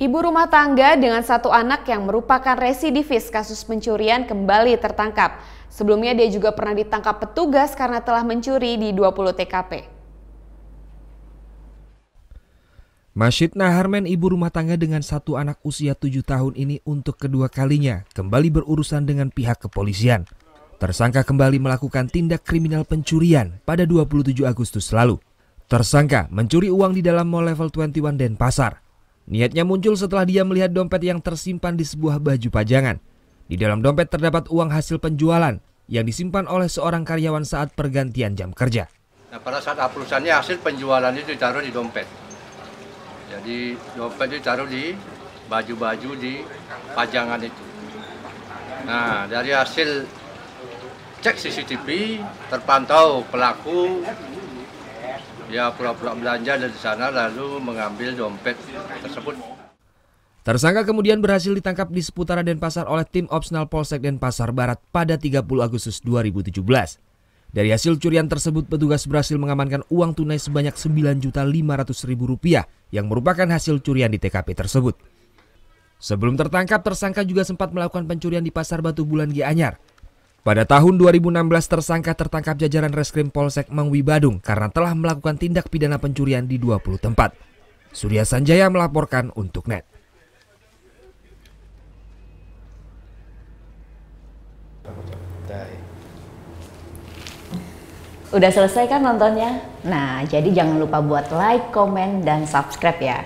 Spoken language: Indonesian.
Ibu rumah tangga dengan satu anak yang merupakan residivis kasus pencurian kembali tertangkap. Sebelumnya dia juga pernah ditangkap petugas karena telah mencuri di 20 TKP. Masyid Naharmen, ibu rumah tangga dengan satu anak usia 7 tahun ini untuk kedua kalinya kembali berurusan dengan pihak kepolisian. Tersangka kembali melakukan tindak kriminal pencurian pada 27 Agustus lalu. Tersangka mencuri uang di dalam Mall Level 21 Denpasar. Niatnya muncul setelah dia melihat dompet yang tersimpan di sebuah baju pajangan. Di dalam dompet terdapat uang hasil penjualan yang disimpan oleh seorang karyawan saat pergantian jam kerja. Nah, pada saat aplusannya hasil penjualan itu ditaruh di dompet. Jadi dompet itu ditaruh di baju-baju di pajangan itu. Nah, dari hasil cek CCTV terpantau pelaku ya pura-pura belanja dari sana lalu mengambil dompet tersebut. Tersangka kemudian berhasil ditangkap di seputaran Denpasar oleh tim Opsnal Polsek Denpasar Barat pada 30 Agustus 2017. Dari hasil curian tersebut, petugas berhasil mengamankan uang tunai sebanyak Rp9.500.000 yang merupakan hasil curian di TKP tersebut. Sebelum tertangkap, tersangka juga sempat melakukan pencurian di Pasar Batu Bulan Gianyar. Pada tahun 2016, tersangka tertangkap jajaran Reskrim Polsek Mangwi Badung karena telah melakukan tindak pidana pencurian di 20 tempat. Surya Sanjaya melaporkan untuk NET. Udah selesai kan nontonnya? Nah, jadi jangan lupa buat like, komen, dan subscribe ya.